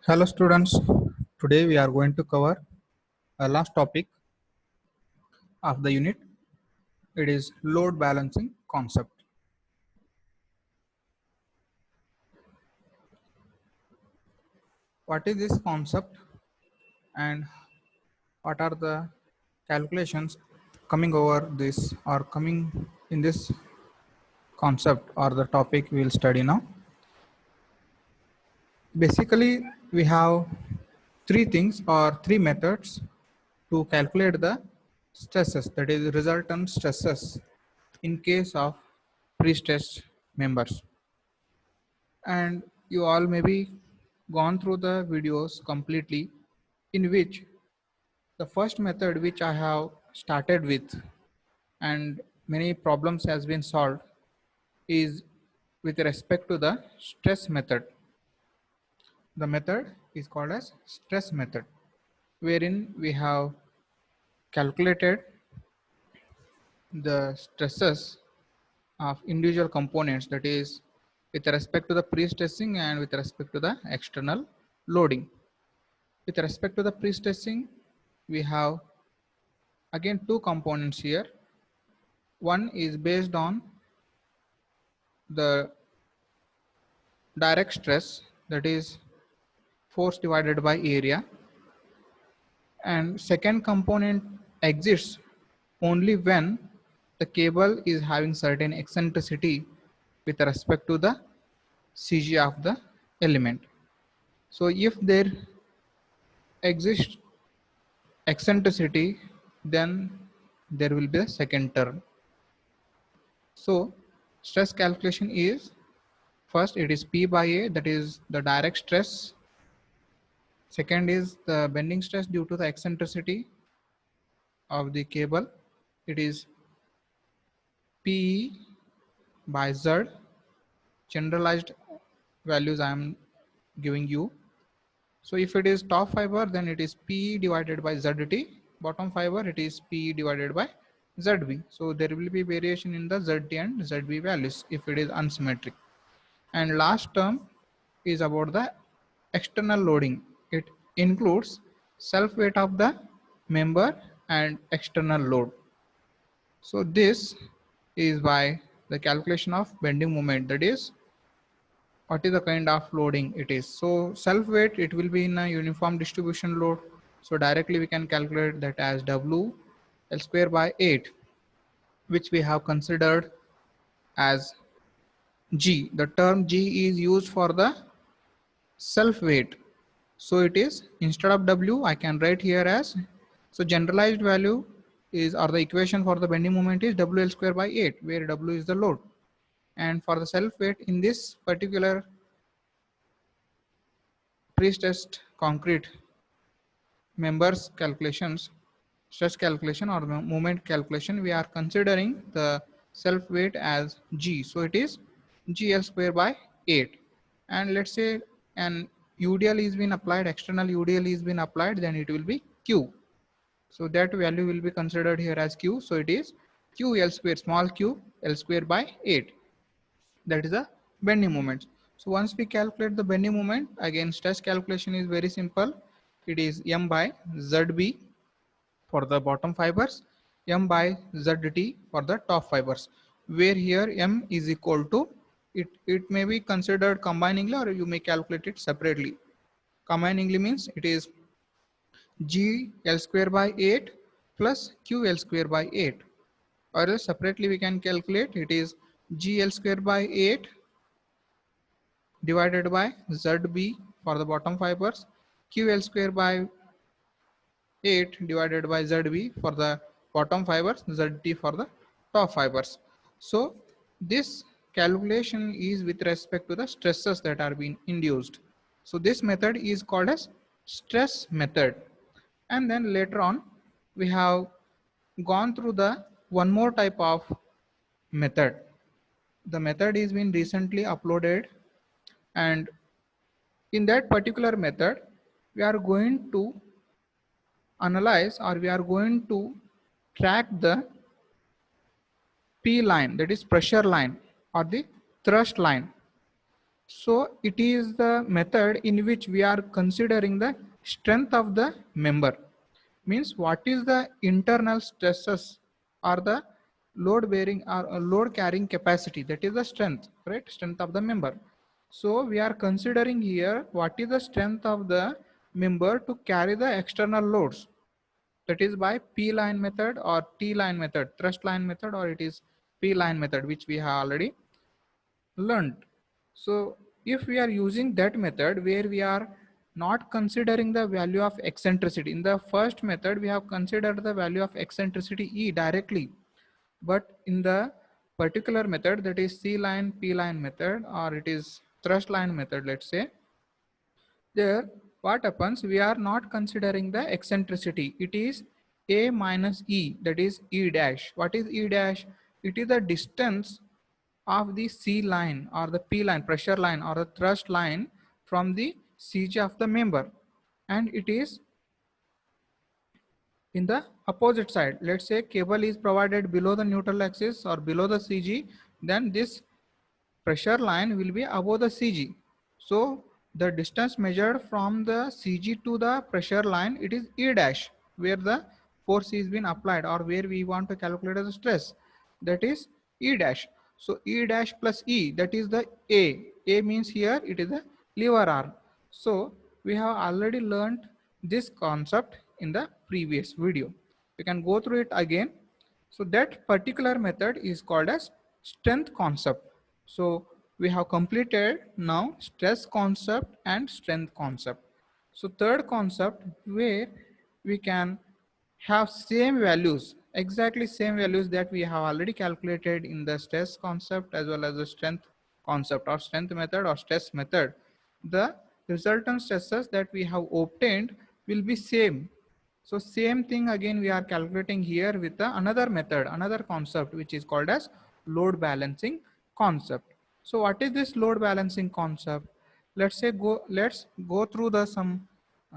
Hello students, today we are going to cover a last topic of the unit. It is load balancing concept. What is this concept and what are the calculations coming over this or coming in this concept or the topic we will study now? Basically, we have three things or three methods to calculate the stresses, that is resultant stresses in case of pre-stressed members. And you all maybe gone through the videos completely, in which the first method which I have started with and many problems has been solved is with respect to the stress method. The method is called as stress method, wherein we have calculated the stresses of individual components, that is with respect to the pre-stressing and with respect to the external loading. With respect to the pre-stressing, we have again two components here. One is based on the direct stress, that is force divided by area, and second component exists only when the cable is having certain eccentricity with respect to the CG of the element. So if there exists eccentricity, then there will be a second term. So stress calculation is, first it is P by A, that is the direct stress. Second is the bending stress due to the eccentricity of the cable. It is PE by Z. Generalized values I am giving you. So if it is top fiber, then it is PE divided by ZT. Bottom fiber, it is PE divided by ZB. So there will be variation in the ZT and ZB values if it is unsymmetric. And last term is about the external loading. It includes self weight of the member and external load. So this is by the calculation of bending moment, that is what is the kind of loading it is. So self weight, it will be in a uniform distribution load. So directly we can calculate that as W L square by 8, which we have considered as G. The term G is used for the self weight. So it is, instead of W, I can write here as, so generalized value is, or the equation for the bending moment is WL square by 8, where W is the load. And for the self weight in this particular pre-stressed concrete members calculations, stress calculation or moment calculation, we are considering the self weight as G. So it is GL square by 8. And let's say an UDL is been applied, external UDL is been applied, then it will be Q. So that value will be considered here as Q. So it is QL square, small q, L square by 8. That is the bending moment. So once we calculate the bending moment, again stress calculation is very simple. It is M by ZB for the bottom fibers, M by ZT for the top fibers, where here M is equal to, it may be considered combiningly or you may calculate it separately. Combiningly means it is G L square by 8 plus Q L square by 8, or else separately we can calculate it is G L square by 8 divided by ZB for the bottom fibers, QL square by 8 divided by ZB for the bottom fibers, ZT for the top fibers. So this calculation is with respect to the stresses that are being induced. So this method is called as stress method. And then later on we have gone through the one more type of method. The method is been recently uploaded, and in that particular method we are going to analyze, or we are going to track the P line, that is pressure line or the thrust line. So it is the method in which we are considering the strength of the member. Means what is the internal stresses or the load bearing or load carrying capacity, that is the strength, right? Strength of the member. So we are considering here what is the strength of the member to carry the external loads, that is by P line method or T line method, thrust line method, or it is P line method, which we have already learned. So if we are using that method where we are not considering the value of eccentricity, in the first method we have considered the value of eccentricity E directly, but in the particular method, that is C line P line method, or it is thrust line method, let's say, there what happens, we are not considering the eccentricity. It is A minus E, that is E dash. What is E dash? It is the distance of the C line or the P line, pressure line or the thrust line from the CG of the member, and it is in the opposite side. Let's say cable is provided below the neutral axis or below the CG, then this pressure line will be above the CG. So the distance measured from the CG to the pressure line, it is E dash, where the force is being applied or where we want to calculate the stress, that is E dash. So E dash plus E, that is the A. A means here it is the lever arm. So we have already learned this concept in the previous video. We can go through it again. So that particular method is called as strength concept. So we have completed now stress concept and strength concept. So third concept where we can have same values, exactly same values that we have already calculated in the stress concept as well as the strength concept or strength method or stress method. The resultant stresses that we have obtained will be same. So same thing again we are calculating here with the another method, another concept which is called as load balancing concept. So what is this load balancing concept? Let's go through the some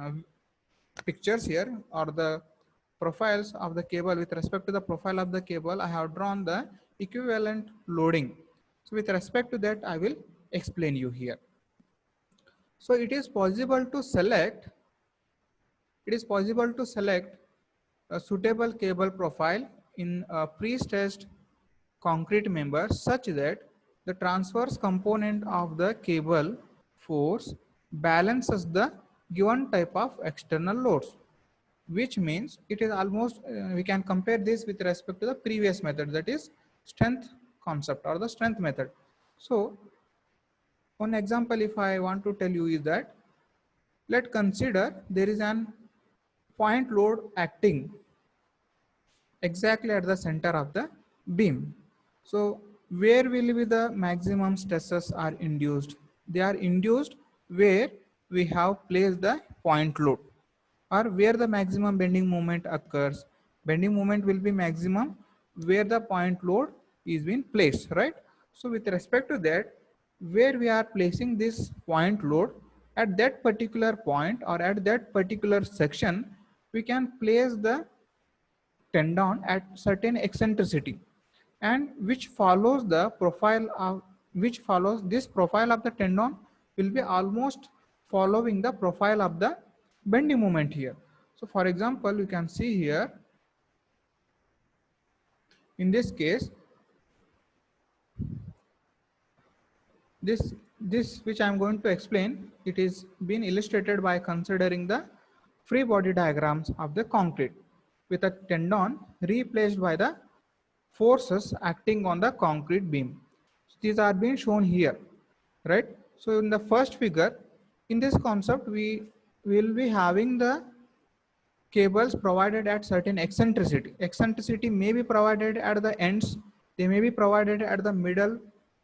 uh, pictures here, or the profiles of the cable. With respect to the profile of the cable, I have drawn the equivalent loading. So with respect to that, I will explain you here. So it is possible to select a suitable cable profile in a pre-stressed concrete member such that the transverse component of the cable force balances the given type of external loads, which means it is almost we can compare this with respect to the previous method, that is strength concept or the strength method. So one example if I want to tell you is that, let's consider there is an point load acting exactly at the center of the beam. So where will be the maximum stresses are induced? They are induced where we have placed the point load, or where the maximum bending moment occurs. Bending moment will be maximum where the point load is being placed, right? So with respect to that, where we are placing this point load, at that particular point or at that particular section, we can place the tendon at certain eccentricity, and which follows the profile of which follows this profile of the tendon will be almost following the profile of the bending moment here. So for example, you can see here in this case, this which I am going to explain, it is been illustrated by considering the free body diagrams of the concrete with a tendon replaced by the forces acting on the concrete beam. These are being shown here, right? So in the first figure, in this concept, we will be having the cables provided at certain eccentricity. Eccentricity may be provided at the ends, they may be provided at the middle,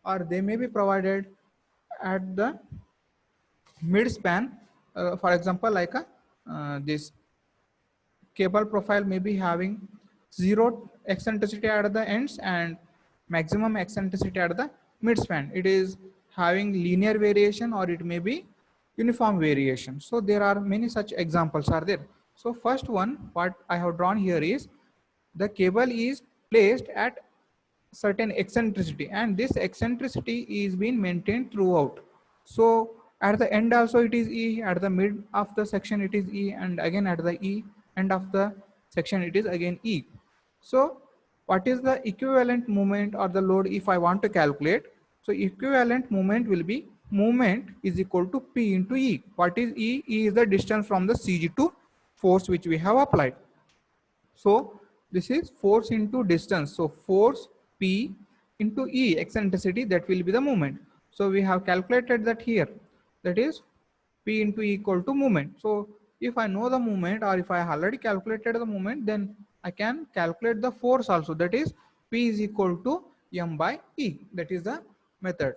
or they may be provided at the mid span. For example, like a this cable profile may be having zero eccentricity at the ends and maximum eccentricity at the midspan. It is having linear variation or it may be uniform variation. So there are many such examples are there. So first one what I have drawn here is the cable is placed at certain eccentricity, and this eccentricity is being maintained throughout. So at the end also it is E, at the mid of the section it is E, and again at the end of the section it is again E. So what is the equivalent moment or the load if I want to calculate? So equivalent moment will be moment is equal to P into E. What is E? E is the distance from the CG to force which we have applied. So this is force into distance. So force P into E, eccentricity, that will be the moment. So we have calculated that here. That is P into E equal to moment. So if I know the moment, or if I already calculated the moment, then I can calculate the force also. That is P is equal to M by E. That is the method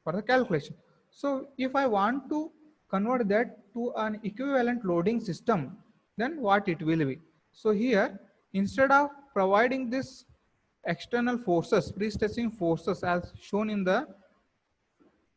for the calculation. So if I want to convert that to an equivalent loading system, then what it will be? So here, instead of providing this external forces, pre-stressing forces as shown in the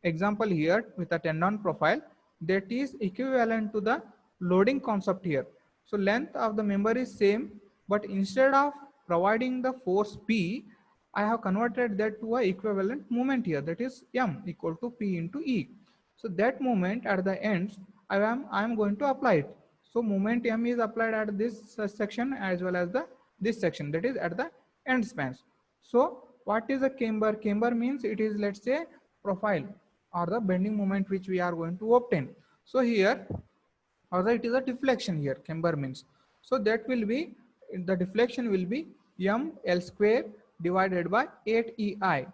example here with a tendon profile, that is equivalent to the loading concept here. So length of the member is same, but instead of providing the force P, I have converted that to a equivalent moment here, that is M equal to P into E. So that moment at the ends, I am going to apply it. So moment M is applied at this section as well as the this section, that is at the end spans. So what is a camber? Camber means it is, let's say, profile or the bending moment which we are going to obtain. So here, although it is a deflection here, camber means. So that will be, the deflection will be M L square divided by 8 EI.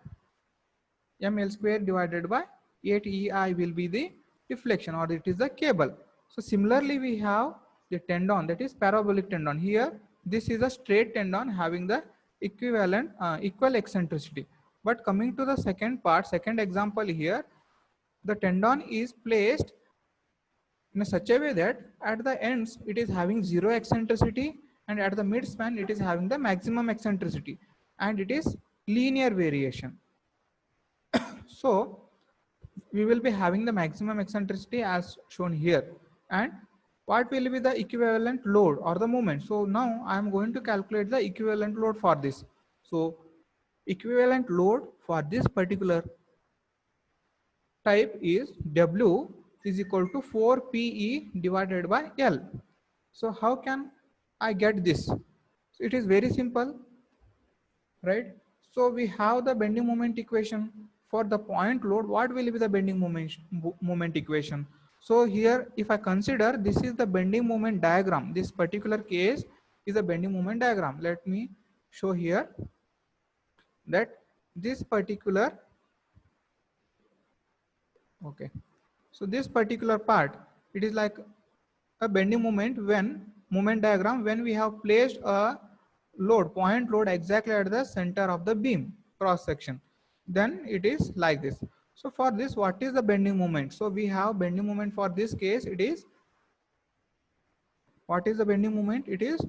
ML square divided by 8 EI will be the deflection, or it is the cable. So similarly we have the tendon, that is parabolic tendon. Here this is a straight tendon having the equivalent equal eccentricity. But coming to the second part, second example here, the tendon is placed in such a way that at the ends it is having zero eccentricity, and at the mid span it is having the maximum eccentricity, and it is linear variation. So we will be having the maximum eccentricity as shown here, and what will be the equivalent load or the moment. So now I am going to calculate the equivalent load for this. So equivalent load for this particular type is W is equal to 4PE divided by L. So how can I get this? So it is very simple, right? So we have the bending moment equation for the point load. What will be the bending moment equation? So here, if I consider this is the bending moment diagram, this particular case is a bending moment diagram. Let me show here that this particular, okay, so this particular part, it is like a bending moment when moment diagram when we have placed a load, point load, exactly at the center of the beam cross section, then it is like this. So for this, what is the bending moment? So we have bending moment for this case, it is, what is the bending moment? It is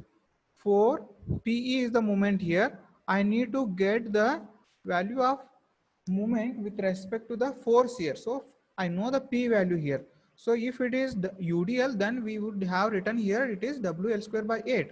4 PE is the moment here. I need to get the value of moment with respect to the force here. So I know the P value here. So if it is the UDL, then we would have written here it is WL square by 8.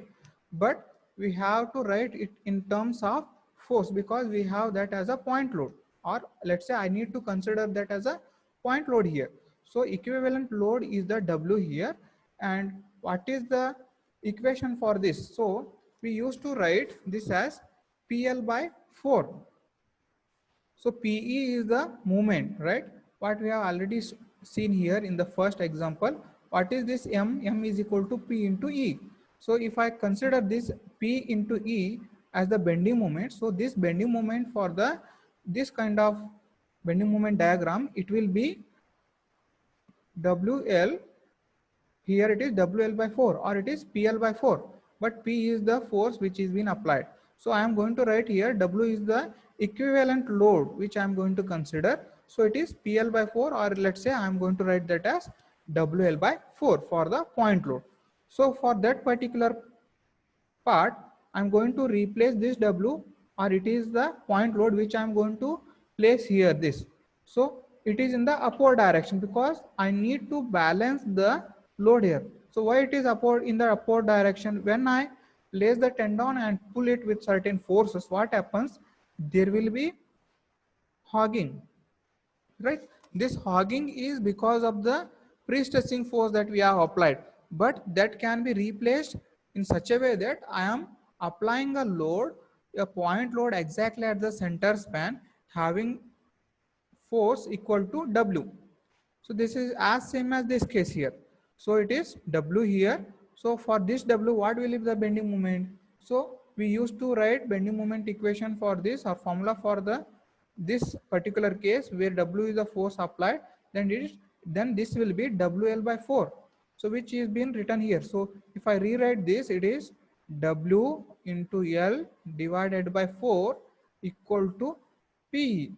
But we have to write it in terms of force because we have that as a point load, or let's say I need to consider that as a point load here. So equivalent load is the W here, and what is the equation for this? So we used to write this as PL by 4. So PE is the moment, right? What we have already seen here in the first example. What is this M? M is equal to P into E. So if I consider this P into E as the bending moment, so this bending moment for the this kind of bending moment diagram, it will be WL. Here it is WL by 4 or it is PL by 4, but P is the force which is being applied. So I am going to write here W is the equivalent load which I am going to consider. So it is PL by 4, or let's say I am going to write that as WL by 4 for the point load. So for that particular part, I'm going to replace this W, or it is the point load which I'm going to place here this. So it is in the upward direction because I need to balance the load here. So why it is upward, in the upward direction? When I place the tendon and pull it with certain forces, what happens? There will be hogging, right? This hogging is because of the pre-stressing force that we have applied, but that can be replaced in such a way that I am applying a load, a point load exactly at the center span, having force equal to W. So this is as same as this case here. So it is W here. So for this W, what will be the bending moment? So we used to write bending moment equation for this, or formula for the this particular case where W is the force applied, then this will be WL by 4. So which is being written here. So if I rewrite this, it is W into L divided by 4 equal to P,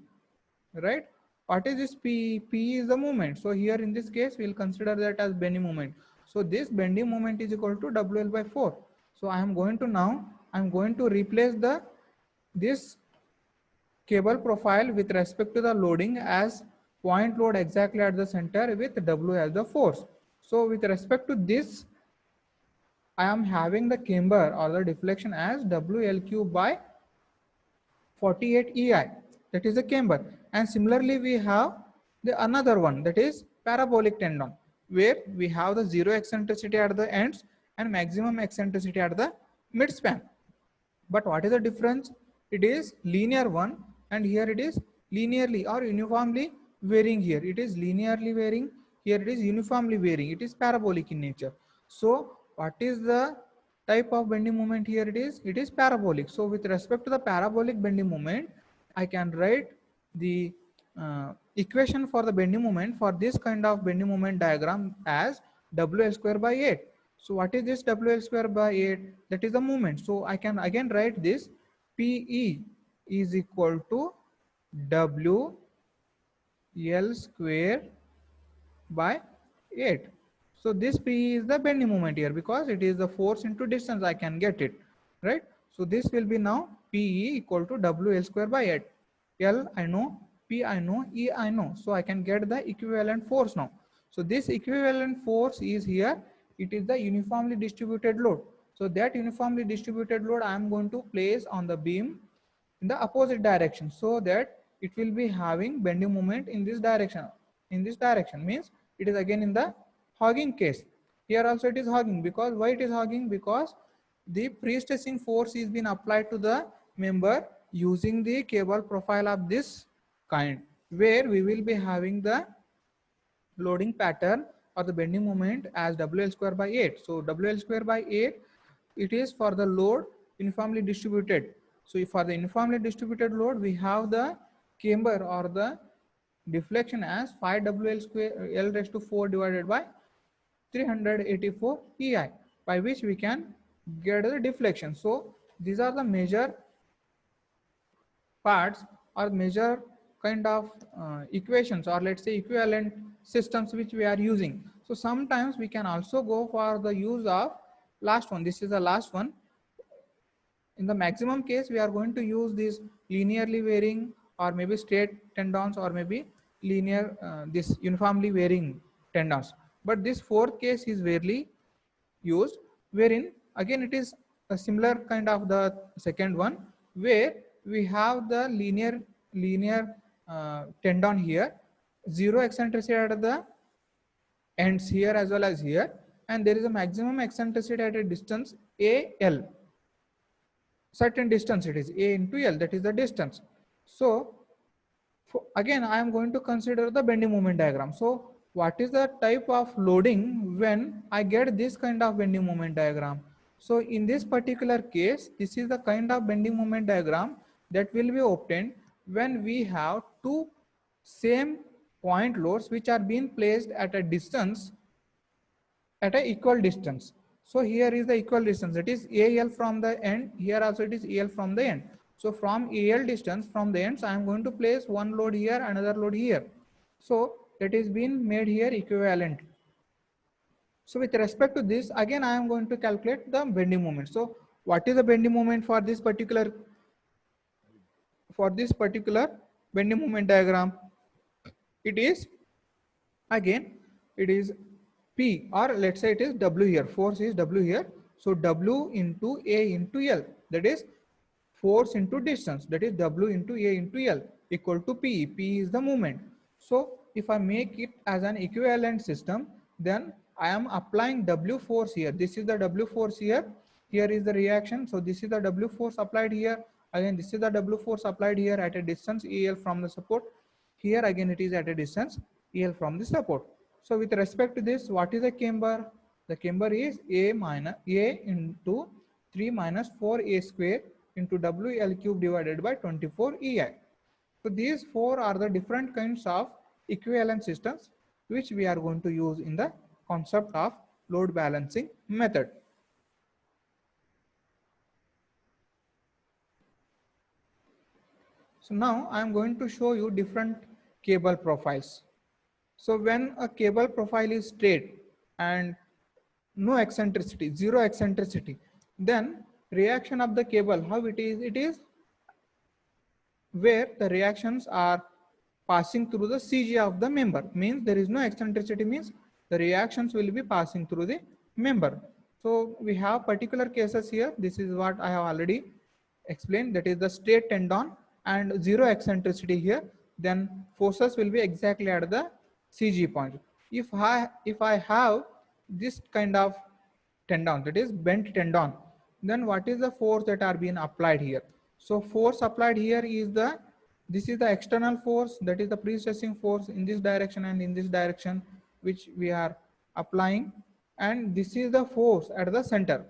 right? What is this P? P is the moment. So here in this case, we'll consider that as bending moment. So this bending moment is equal to WL by 4. So I am going to replace this cable profile with respect to the loading as point load exactly at the center with W as the force. So with respect to this, I am having the camber or the deflection as WL by 48 EI, that is the camber. And similarly we have the another one, that is parabolic tendon, where we have the zero eccentricity at the ends and maximum eccentricity at the midspan. But what is the difference? It is linear one, and here it is linearly or uniformly varying. Here it is linearly varying, here it is uniformly varying. It is parabolic in nature. So what is the type of bending moment here? It is parabolic. So with respect to the parabolic bending moment, I can write the equation for the bending moment for this kind of bending moment diagram as WL square by 8. So what is this WL square by 8? That is the moment. So I can again write this PE is equal to WL square by 8. So this P is the bending moment here because it is the force into distance. I can get it, right? So this will be now PE equal to WL square by 8. L I know, P I know, E I know. So I can get the equivalent force now. So this equivalent force is here. It is the uniformly distributed load. So that uniformly distributed load I am going to place on the beam in the opposite direction, so that it will be having bending moment in this direction. In this direction means it is again in the hogging case. Here also it is hogging. Because why it is hogging? Because the pre-stressing force is being applied to the member using the cable profile of this kind, where we will be having the loading pattern or the bending moment as WL square by 8. So WL square by 8, it is for the load uniformly distributed. So if for the uniformly distributed load, we have the camber or the deflection as 5 WL square L raised to 4 divided by 384 EI, by which we can get the deflection. So these are the major parts or major kind of equations, or let's say equivalent systems which we are using. So sometimes we can also go for the use of last one. This is the last one. In the maximum case, we are going to use these linearly varying or maybe straight tendons, or maybe linear this uniformly varying tendons. But this fourth case is rarely used, wherein again it is a similar kind of the second one, where we have the linear tendon here, zero eccentricity at the ends here as well as here, and there is a maximum eccentricity at a distance AL. Certain distance, it is A into L, that is the distance. So again I am going to consider the bending moment diagram. So what is the type of loading when I get this kind of bending moment diagram? So in this particular case, this is the kind of bending moment diagram that will be obtained when we have two same point loads which are being placed at a distance, at an equal distance. So here is the equal distance, that is AL from the end. Here also it is AL from the end. So from AL distance from the ends, I am going to place one load here, another load here. So that is being made here equivalent. So with respect to this, again I am going to calculate the bending moment. So what is the bending moment for this particular bending moment diagram? It is again it is P, or let's say it is W here, force is W here. So W into A into L, that is force into distance, that is W into A into L equal to P. P is the moment. So if I make it as an equivalent system, then I am applying W force here. This is the W force here. Here is the reaction. So this is the W force applied here. Again, this is the W force applied here at a distance EL from the support. Here again it is at a distance EL from the support. So with respect to this, what is the camber? The camber is A into 3 minus 4A square into WL cube divided by 24 EI. So these four are the different kinds of equivalent systems which we are going to use in the concept of load balancing method. So now I am going to show you different cable profiles. So when a cable profile is straight and no eccentricity, zero eccentricity, then reaction of the cable, how it is? It is where the reactions are passing through the CG of the member. Means there is no eccentricity, means the reactions will be passing through the member. So we have particular cases here. This is what I have already explained, that is the straight tendon and zero eccentricity here. Then forces will be exactly at the CG point. If I have this kind of tendon, that is bent tendon, then what is the force that are being applied here? So force applied here is this is the external force, that is the pre-stressing force in this direction and in this direction which we are applying, and this is the force at the center.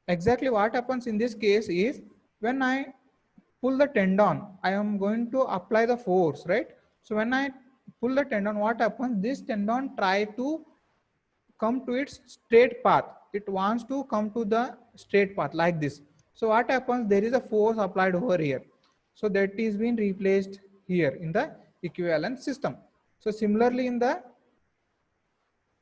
Exactly what happens in this case is, when I pull the tendon, I am going to apply the force, right? So when I pull the tendon, what happens? This tendon try to come to its straight path. It wants to come to the straight path like this. So what happens? There is a force applied over here. So that is being replaced here in the equivalent system. So similarly in the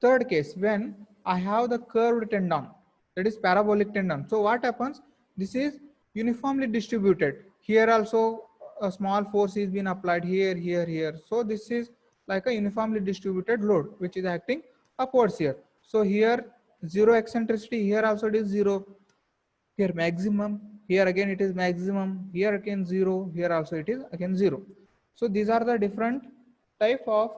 third case, when I have the curved tendon, that is parabolic tendon. So what happens? This is uniformly distributed. Here also a small force is being applied here, here, here. So this is like a uniformly distributed load which is acting upwards here. So here zero eccentricity, here also it is zero, here maximum, here again it is maximum, here again zero, here also it is again zero. So these are the different type of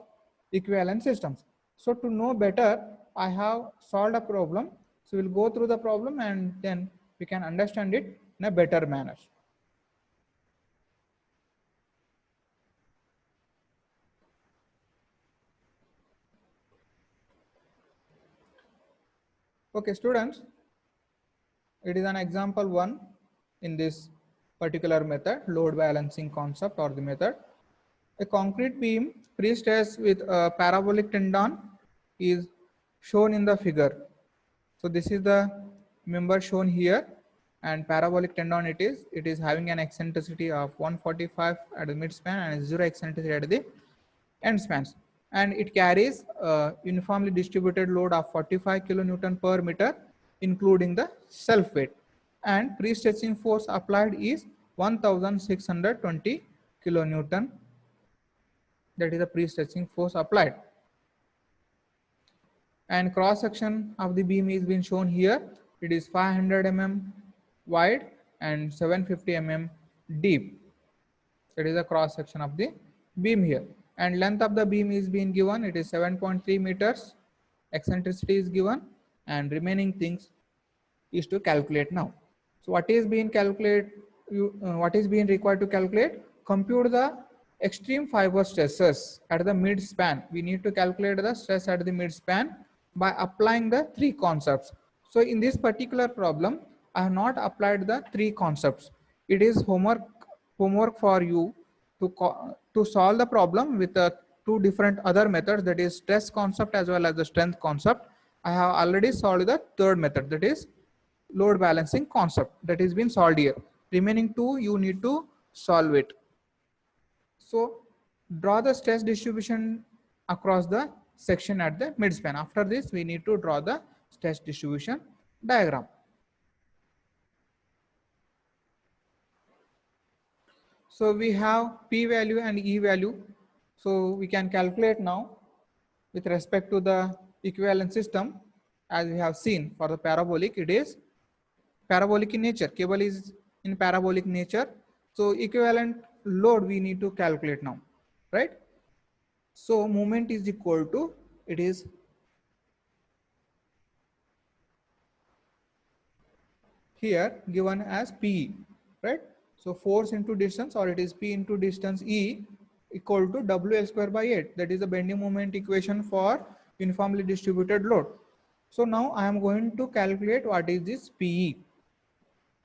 equivalent systems. So to know better, I have solved a problem. So we'll go through the problem and then we can understand it in a better manner. Okay, students, it is an example 1 in this particular method, load balancing concept or the method. A concrete beam pre-stressed with a parabolic tendon is shown in the figure. So this is the member shown here, and parabolic tendon it is having an eccentricity of 145 at the midspan and 0 eccentricity at the end spans, and it carries a uniformly distributed load of 45 kilonewton per meter including the self weight, and pre-stretching force applied is 1620 kilonewton, that is the pre-stretching force applied. And cross section of the beam is being shown here. It is 500 mm wide and 750 mm deep. That is the cross section of the beam here. And length of the beam is being given. It is 7.3 meters. Eccentricity is given, and remaining things is to calculate now. So what is being calculated? What is being required to calculate? Compute the extreme fiber stresses at the mid span. We need to calculate the stress at the mid span by applying the three concepts. So in this particular problem, I have not applied the three concepts. It is homework for you to solve the problem with two different other methods, that is stress concept as well as the strength concept. I have already solved the third method, that is load balancing concept, that is been solved here. Remaining two you need to solve it. So draw the stress distribution across the section at the midspan. After this we need to draw the stress distribution diagram. So we have P value and E value. So we can calculate now with respect to the equivalent system. As we have seen, for the parabolic, it is parabolic in nature. Cable is in parabolic nature. So equivalent load we need to calculate now, right? So moment is equal to, it is here given as P, right? So force into distance, or it is P into distance E, equal to WL square by 8. That is the bending moment equation for uniformly distributed load. So now I am going to calculate what is this PE,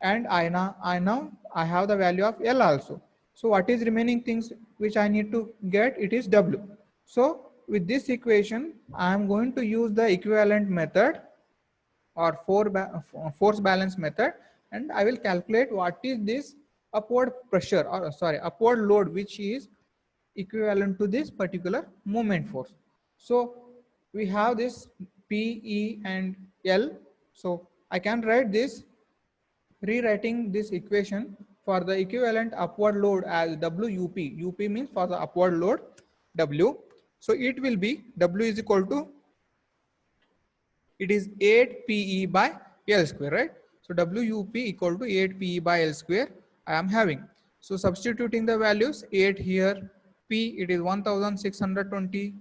and I have the value of L also. So what is remaining things which I need to get? It is W. So with this equation, I am going to use the equivalent method, or force balance method, and I will calculate what is this upward pressure, or sorry, upward load, which is equivalent to this particular moment force. So we have this P, E and L. So I can write this, rewriting this equation for the equivalent upward load as WUP. UP means for the upward load W. So it will be W is equal to, it is 8 PE by L square, right? So WUP equal to 8 PE by L square I am having. So substituting the values, 8 here, P it is 1620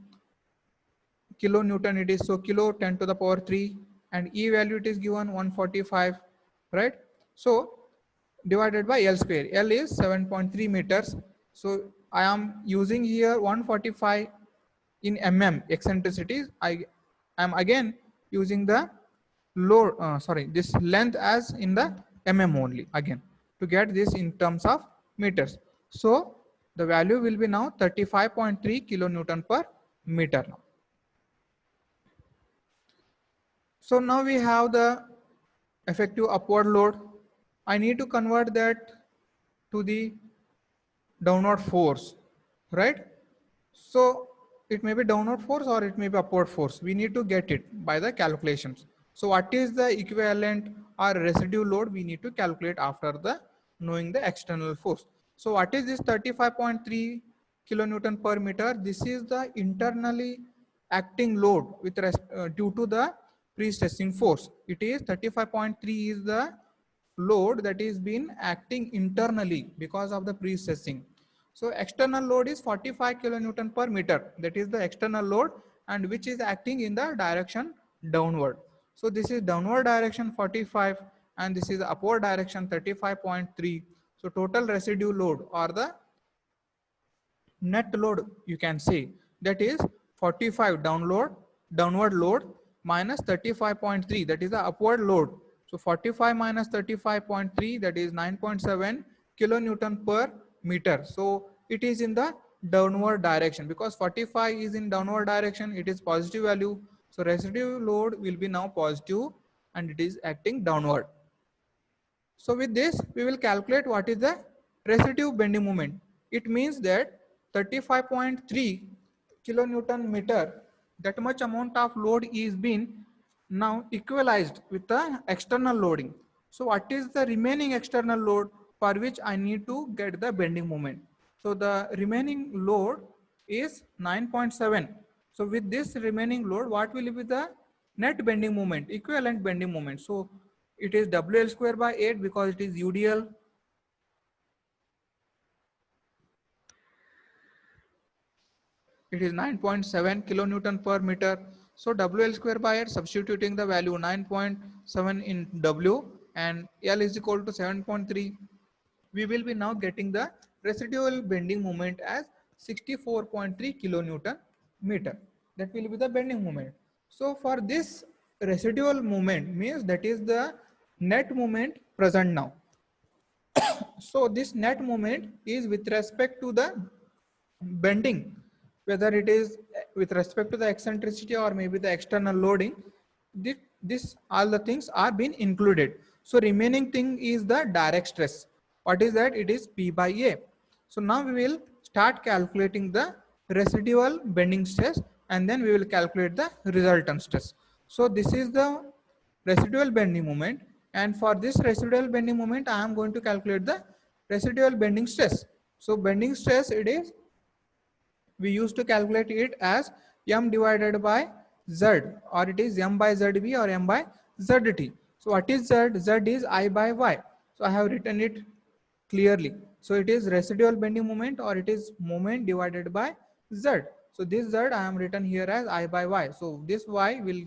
kilonewton, it is, so kilo 10 to the power 3, and E value it is given 145, right? So divided by L square, L is 7.3 meters. So I am using here 145 in mm eccentricities. I am again using the load, this length as in the mm only again, to get this in terms of meters. So the value will be now 35.3 kilonewton per meter now. So now we have the effective upward load. I need to convert that to the downward force, right? So it may be downward force or it may be upward force. We need to get it by the calculations. So what is the equivalent or residue load? We need to calculate after the knowing the external force. So what is this 35.3 kilonewton per meter? This is the internally acting load with due to the pre-stressing force. It is 35.3 is the load that is been acting internally because of the pre-stressing. So external load is 45 kilonewton per meter. That is the external load, and which is acting in the direction downward. So this is downward direction 45, and this is upward direction 35.3. So total residue load, or the net load you can say, that is 45 downward load minus 35.3, that is the upward load. So 45 minus 35.3, that is 9.7 kilonewton per meter. So it is in the downward direction, because 45 is in downward direction, it is positive value. So residue load will be now positive, and it is acting downward. So with this, we will calculate what is the residual bending moment. It means that 35.3 kilonewton meter, that much amount of load is being now equalized with the external loading. So what is the remaining external load for which I need to get the bending moment? So the remaining load is 9.7. So with this remaining load, what will be the net bending moment, equivalent bending moment? So it is WL square by 8 because it is UDL. It is 9.7 kilonewton per meter. So WL square by 8, substituting the value 9.7 in W, and L is equal to 7.3. We will be now getting the residual bending moment as 64.3 kilonewton meter. That will be the bending moment. So for this residual moment means that is the net moment present now. So this net moment is with respect to the bending, whether it is with respect to the eccentricity or maybe the external loading. This all the things are being included. So remaining thing is the direct stress. What is that? It is P by A. So now we will start calculating the residual bending stress, and then we will calculate the resultant stress. So this is the residual bending moment, and for this residual bending moment I am going to calculate the residual bending stress. So bending stress, it is, we used to calculate it as m divided by z, or it is m by zb or m by zt. So what is z? Z is I by y. So I have written it clearly. So it is residual bending moment, or it is moment divided by z. So this z I am written here as I by y. So this y will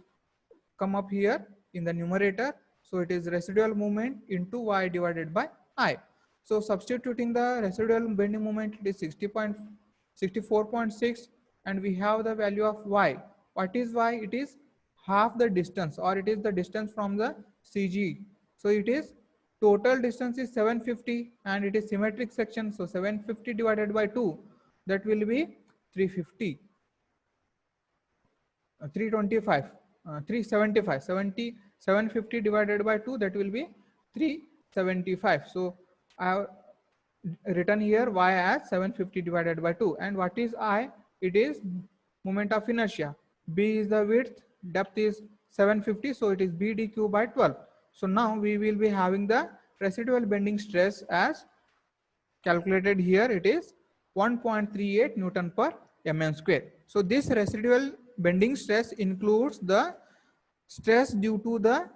come up here in the numerator. So it is residual moment into y divided by I. So substituting the residual bending moment, it is 64.6, and we have the value of y. What is y? It is half the distance, or it is the distance from the CG. So it is total distance is 750, and it is symmetric section. So 750 divided by 2, that will be 350. 325, 375, 750 divided by 2, that will be 375. So I have written here y as 750 divided by 2. And what is I? It is moment of inertia. B is the width, depth is 750, so it is B dq by 12. So now we will be having the residual bending stress as calculated here. It is 1.38 Newton per mm square. So this residual bending stress includes the stress due to the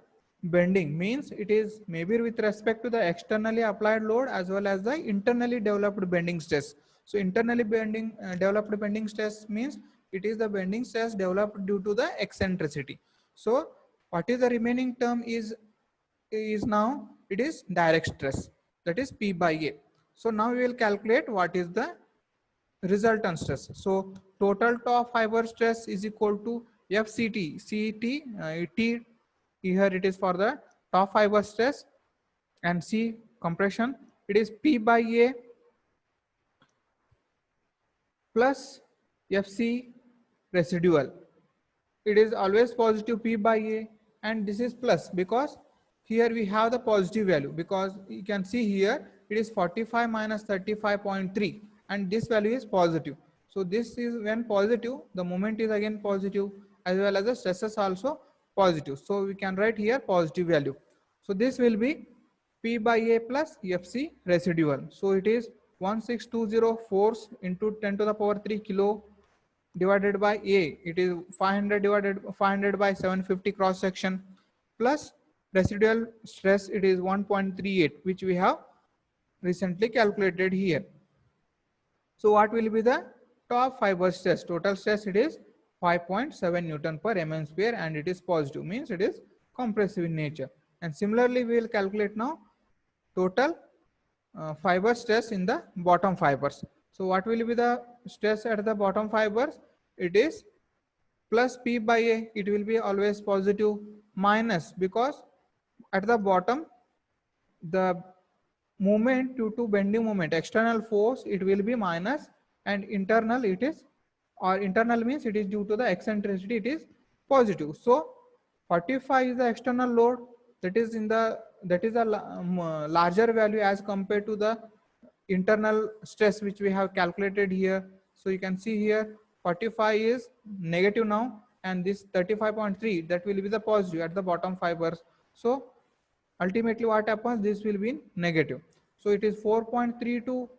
bending, means it is maybe with respect to the externally applied load as well as the internally developed bending stress. So internally developed bending stress means it is the bending stress developed due to the eccentricity. So what is the remaining term is now it is direct stress, that is P by A. So now we will calculate what is the resultant stress. So total top fiber stress is equal to FCT. CT, T here it is for the top fiber stress, and C compression. It is P by A plus FC residual. It is always positive P by A, and this is plus because here we have the positive value, because you can see here it is 45 minus 35.3, and this value is positive. So this is when positive, the moment is again positive, as well as the stresses also positive. So we can write here positive value. So this will be P by A plus FC residual. So it is 1620 force into 10 to the power 3 kilo divided by A, it is 500 by 750 cross section, plus residual stress, it is 1.38, which we have recently calculated here. So what will be the top fiber stress? Total stress, it is 5.7 Newton per mm square, and it is positive, means it is compressive in nature. And similarly we will calculate now total fiber stress in the bottom fibers. So what will be the stress at the bottom fibers? It is plus P by A, it will be always positive, minus, because at the bottom the movement due to bending moment, external force, it will be minus, and internal it is, or internal means it is due to the eccentricity, it is positive. So 45 is the external load, that is a larger value as compared to the internal stress which we have calculated here. So you can see here 45 is negative now, and this 35.3, that will be the positive at the bottom fibers. So ultimately what happens, this will be negative. So it is 4.32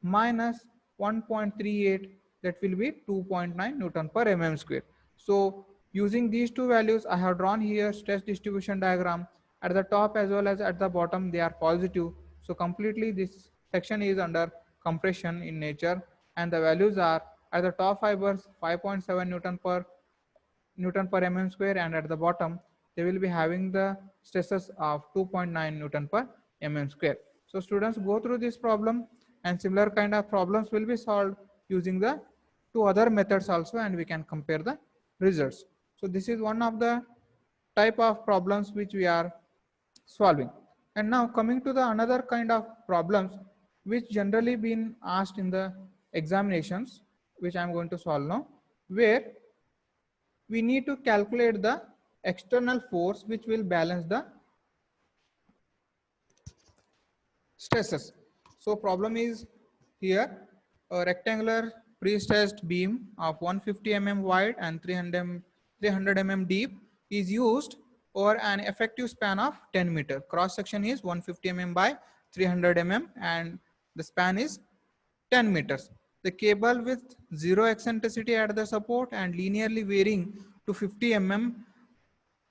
minus 1.38, that will be 2.9 Newton per mm square. So using these two values, I have drawn here stress distribution diagram. At the top as well as at the bottom, they are positive. So completely this section is under compression in nature, and the values are at the top fibers 5.7 Newton per mm square, and at the bottom they will be having the stresses of 2.9 Newton per mm square. So students, go through this problem, and similar kind of problems will be solved using the two other methods also, and we can compare the results. So this is one of the type of problems which we are solving. And now coming to the another kind of problems which generally been asked in the examinations, which I am going to solve now, where we need to calculate the external force which will balance the stresses. So problem is here, a rectangular pre-stressed beam of 150 mm wide and 300 mm deep is used over an effective span of 10 meter. Cross section is 150 mm by 300 mm, and the span is 10 meters. The cable with zero eccentricity at the support and linearly varying to 50 mm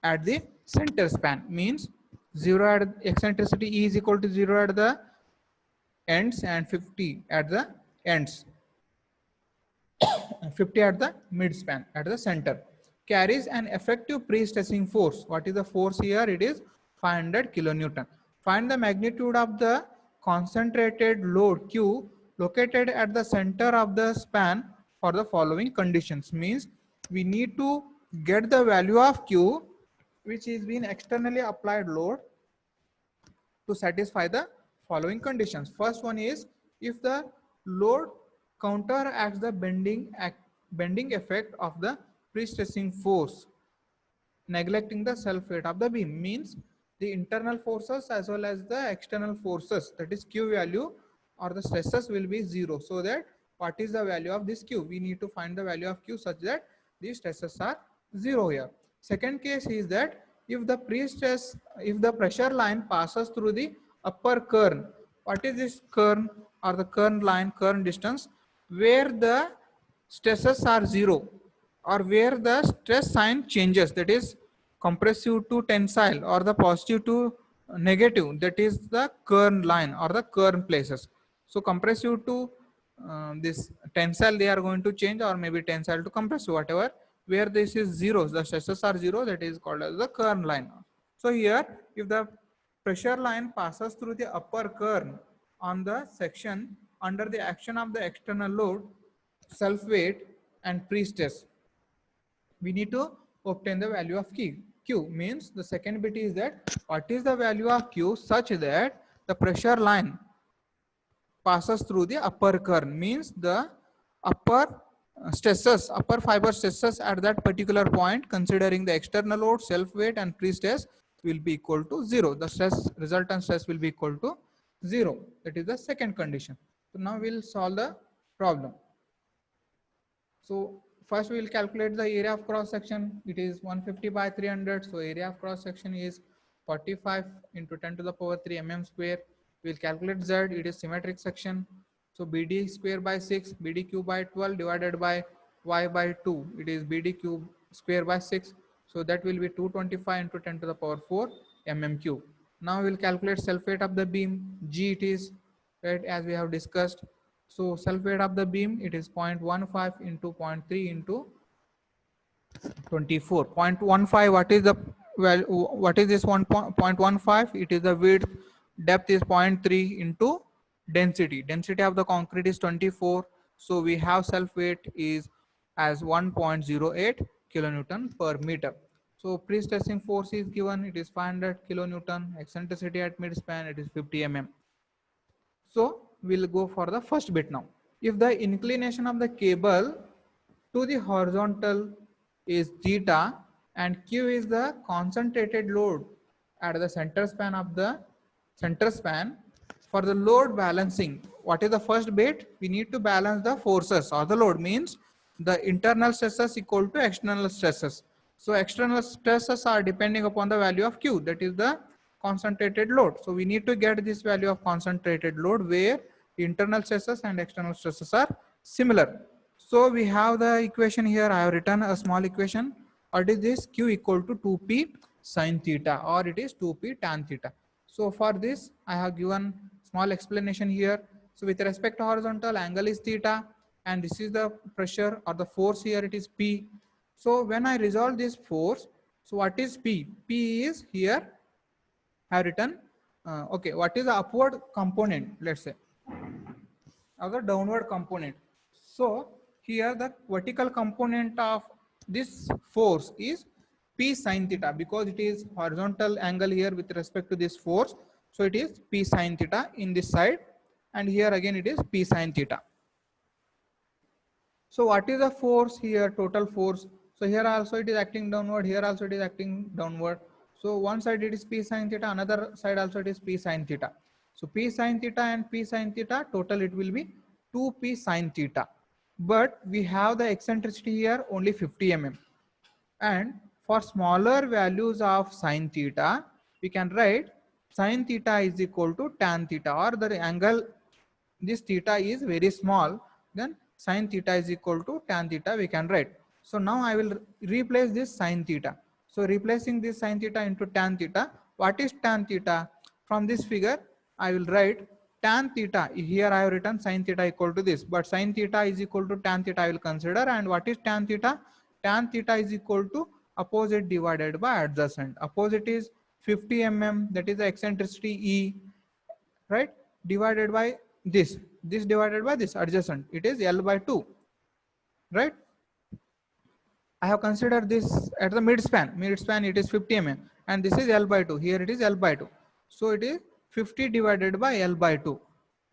at the center span, means zero at eccentricity E is equal to 0 at the ends and 50 at the ends. 50 at the midspan, at the center, carries an effective pre-stressing force. What is the force here? It is 500 kilonewton. Find the magnitude of the concentrated load Q located at the center of the span for the following conditions. Means we need to get the value of Q, which is being externally applied load, to satisfy the following conditions. First one is if the load counteracts the bending effect of the pre-stressing force, neglecting the self weight of the beam. Means the internal forces as well as the external forces, that is Q value or the stresses, will be zero. So that what is the value of this Q? We need to find the value of Q such that these stresses are zero here. Second case is that if the pressure line passes through the upper kern. What is this kern or the kern line, kern distance, where the stresses are zero or where the stress sign changes, that is compressive to tensile or the positive to negative, that is the kern line or the kern places. So compressive to this tensile they are going to change, or maybe tensile to compressive, whatever. Where this is zero, the stresses are zero, that is called as the kern line. So here if the pressure line passes through the upper kern on the section under the action of the external load, self weight and pre-stress, we need to obtain the value of Q. Means the second bit is that what is the value of Q such that the pressure line passes through the upper kern. Means the upper stresses, upper fiber stresses at that particular point, considering the external load, self weight and pre-stress, will be equal to zero. The stress, resultant stress, will be equal to zero. That is the second condition. So now we'll solve the problem. So first we will calculate the area of cross section. It is 150 by 300. So area of cross section is 45 into 10 to the power 3 mm square. We will calculate Z. It is symmetric section. So BD square by 6, BD cube by 12 divided by Y by 2. It is BD cube square by 6. So that will be 225 into 10 to the power 4 mm cube. Now we will calculate self weight of the beam. G it is, right, as we have discussed. So self weight of the beam, it is 0.15 into 0.3 into 24. 0.15, what is the well, what is this 1.15? It is the width. Depth is 0.3 into density. Density of the concrete is 24. So we have self weight is as 1.08 kilonewton per meter. So pre-stressing force is given. It is 500 kilonewton. Eccentricity at midspan, it is 50 mm. So we'll go for the first bit now. If the inclination of the cable to the horizontal is theta and Q is the concentrated load at the center span of the center span, for the load balancing, what is the first bit? We need to balance the forces or the load. Means the internal stresses equal to external stresses. So external stresses are depending upon the value of Q, that is the concentrated load. So we need to get this value of concentrated load where internal stresses and external stresses are similar. So we have the equation here. I have written a small equation. What is this? Q equal to 2p sin theta, or it is 2p tan theta. So for this I have given small explanation here. So with respect to horizontal, angle is theta and this is the pressure or the force here, it is P. So when I resolve this force, so what is P? P is here I have written, okay, what is the upward component, let's say, or the downward component. So here the vertical component of this force is P sin theta, because it is horizontal angle here with respect to this force. So it is P sin theta in this side, and here again it is P sin theta. So what is the force here, total force? So here also it is acting downward, here also it is acting downward. So one side it is P sin theta, another side also it is P sin theta. So P sin theta and P sin theta, total it will be 2P sin theta. But we have the eccentricity here only 50 mm. And for smaller values of sin theta, we can write sin theta is equal to tan theta, or the angle, this theta is very small, then sin theta is equal to tan theta we can write. So now I will replace this sin theta. So replacing this sin theta into tan theta, what is tan theta? From this figure I will write tan theta, here I have written sin theta equal to this, but sin theta is equal to tan theta I will consider. And what is tan theta? Tan theta is equal to opposite divided by adjacent. Opposite is 50 mm, that is the eccentricity E, right, divided by this divided by this adjacent, it is L by 2, right. I have considered this at the mid span it is 50 mm, and this is L by 2, here it is L by 2, so it is 50 divided by L by 2.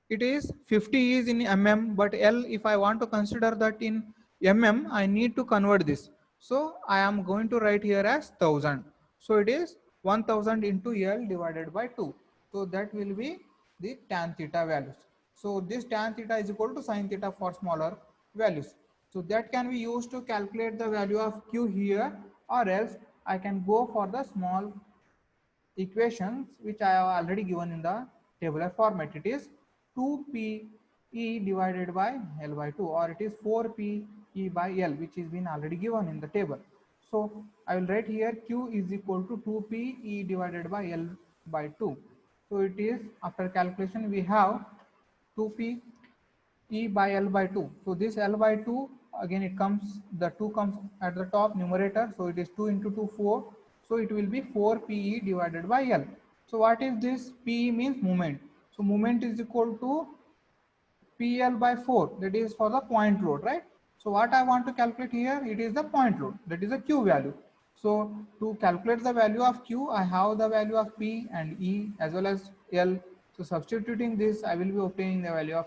It is 50 is in mm, but L, if I want to consider that in mm, I need to convert this, so I am going to write here as 1000, so it is 1000 into L divided by 2, so that will be the tan theta values. So this tan theta is equal to sin theta for smaller values. So that can be used to calculate the value of Q here, or else I can go for the small equations which I have already given in the tabular format. It is 2p E divided by L by 2, or it is 4p E by L, which is been already given in the table. So I will write here Q is equal to 2p E divided by L by 2. So it is, after calculation we have 2p E by L by 2. So this L by 2, again it comes, the 2 comes at the top numerator, so it is 2 into 2, 4. So it will be 4 PE divided by L. So what is this? PE means moment. So moment is equal to PL by 4, that is for the point load, right? So what I want to calculate here, it is the point load, that is the Q value. So to calculate the value of Q, I have the value of P and E as well as L. So substituting this, I will be obtaining the value of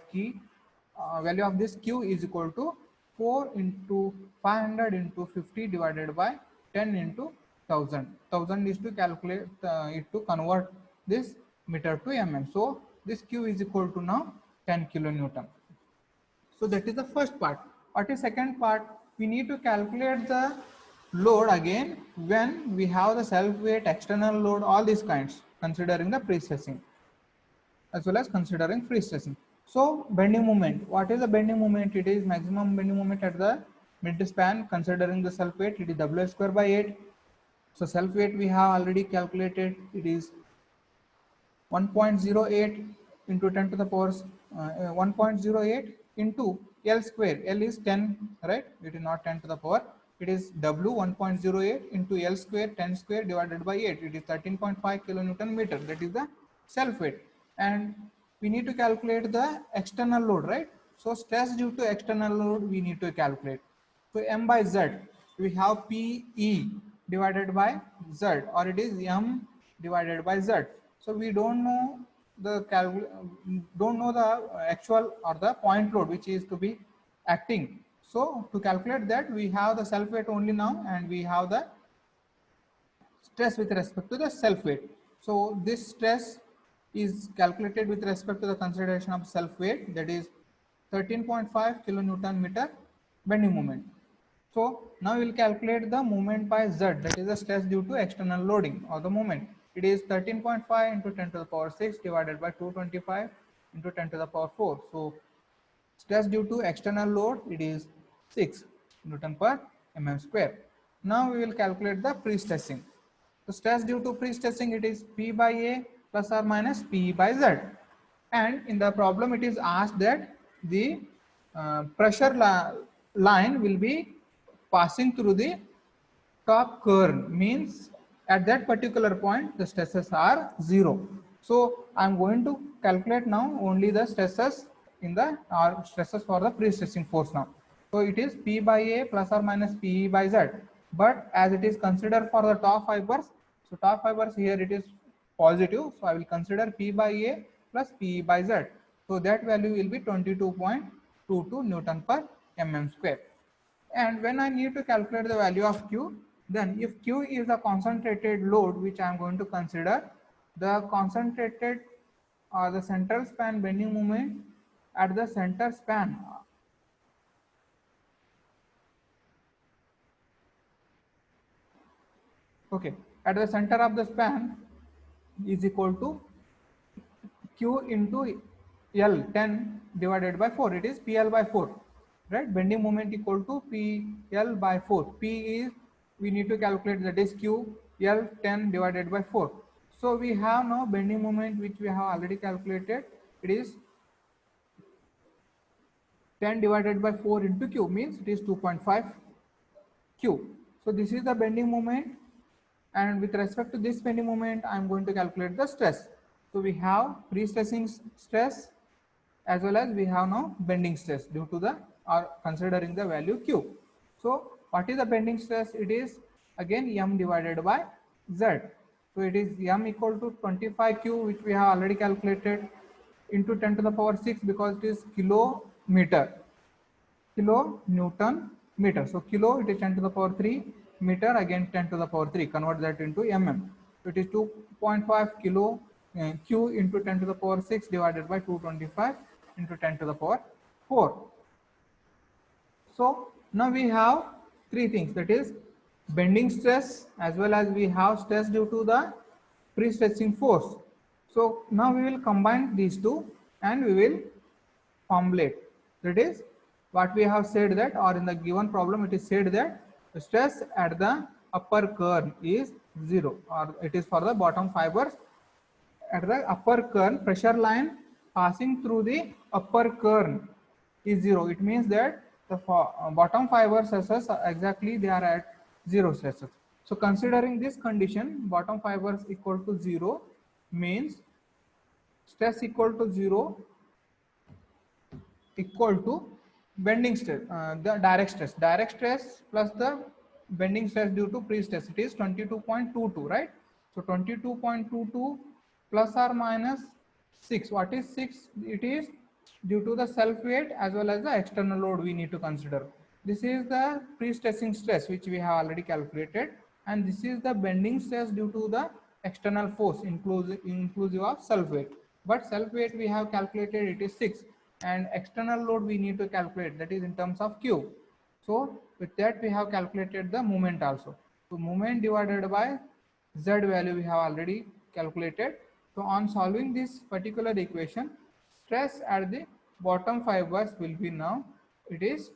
value of this Q is equal to 4 into 500 into 50 divided by 10 into 1000. 1000 is to calculate it to convert this meter to mm. So this Q is equal to now 10 kilonewton. So that is the first part. What is second part? We need to calculate the load again when we have the self weight, external load, all these kinds, considering the pre-stressing as well as considering free stressing. So bending moment, what is the bending moment? It is maximum bending moment at the mid span, considering the self weight, it is WS square by 8. So self weight we have already calculated, it is 1.08 into 10 to the power 1.08 into L square. L is 10, right? It is not 10 to the power. It is W 1.08 into L square 10 square divided by 8. It is 13.5 kilonewton meter. That is the self weight. And we need to calculate the external load, right? So stress due to external load we need to calculate. So M by Z, we have PE divided by Z, or it is M divided by Z. So we don't know the actual or the point load which is to be acting. So to calculate that, we have the self weight only now, and we have the stress with respect to the self weight. So this stress is calculated with respect to the consideration of self weight, that is 13.5 kilonewton meter bending moment. So now we will calculate the moment by Z, that is the stress due to external loading or the moment. It is 13.5 into 10 to the power 6 divided by 225 into 10 to the power 4. So stress due to external load, it is 6 Newton per mm square. Now we will calculate the pre-stressing. So stress due to pre-stressing, it is P by A plus or minus P by Z. And in the problem it is asked that the pressure line will be passing through the top curve, means at that particular point the stresses are 0. So I am going to calculate now only the stresses in the stresses for the pre-stressing force now. So it is P by A plus or minus P by Z, but as it is considered for the top fibers, so top fibers here it is positive, so I will consider P by A plus P by Z. So that value will be 22.22 Newton per mm square. And when I need to calculate the value of Q, then if Q is a concentrated load which I am going to consider, the concentrated or the central span bending moment at the center span, okay, at the center of the span is equal to Q into L 10 divided by 4, it is PL by 4, right? Bending moment equal to PL by 4. P is, we need to calculate, that is Q, L 10 divided by 4. So we have now bending moment which we have already calculated. it is 10 divided by 4 into q, means it is 2.5 q. So this is the bending moment, and with respect to this bending moment I am going to calculate the stress. So we have pre-stressing stress as well as we have now bending stress due to the or considering the value q. So what is the bending stress? It is again m divided by z. So it is m equal to 25q, which we have already calculated, into 10 to the power 6 because it is kilometer, kilo Newton meter. So kilo, it is 10 to the power 3, meter again 10 to the power 3, convert that into mm. So it is 2.5 kilo q into 10 to the power 6 divided by 225 into 10 to the power 4. So now we have three things, that is bending stress as well as we have stress due to the pre-stressing force. So now we will combine these two and we will formulate. That is what we have said that, or in the given problem it is said that the stress at the upper kern is 0, or it is for the bottom fibers at the upper kern. Pressure line passing through the upper kern is 0. It means that the bottom fiber stresses exactly they are at 0 stresses. So considering this condition, bottom fibers equal to 0 means stress equal to 0 equal to bending stress, the direct stress. Direct stress plus the bending stress due to pre-stress, it is 22.22, right? So 22.22 plus or minus 6. What is 6? It is due to the self weight as well as the external load we need to consider. This is the pre-stressing stress which we have already calculated, and this is the bending stress due to the external force inclusive of self weight. But self weight we have calculated, it is 6, and external load we need to calculate, that is in terms of q. So with that we have calculated the moment also. So moment divided by z value we have already calculated. So on solving this particular equation, stress at the bottom fibers will be now, it is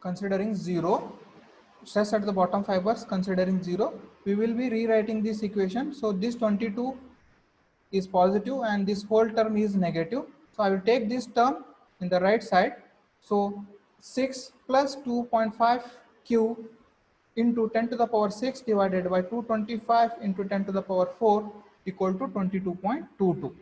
considering 0, stress at the bottom fibers considering 0, we will be rewriting this equation. So this 22 is positive and this whole term is negative. So I will take this term in the right side. So 6 plus 2.5 q into 10 to the power 6 divided by 225 into 10 to the power 4 equal to 22.22.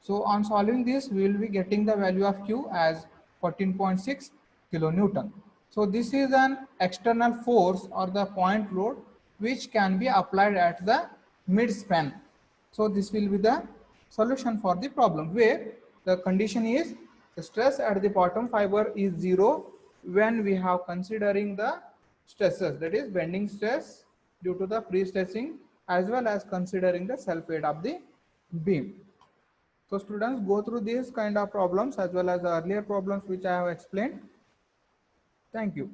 So on solving this, we will be getting the value of q as 14.6 kilonewton. So this is an external force or the point load which can be applied at the mid span. So this will be the solution for the problem, where the condition is the stress at the bottom fiber is 0 when we have considering the stresses, that is bending stress due to the pre-stressing as well as considering the self weight of the beam. So students, go through these kind of problems as well as the earlier problems which I have explained. Thank you.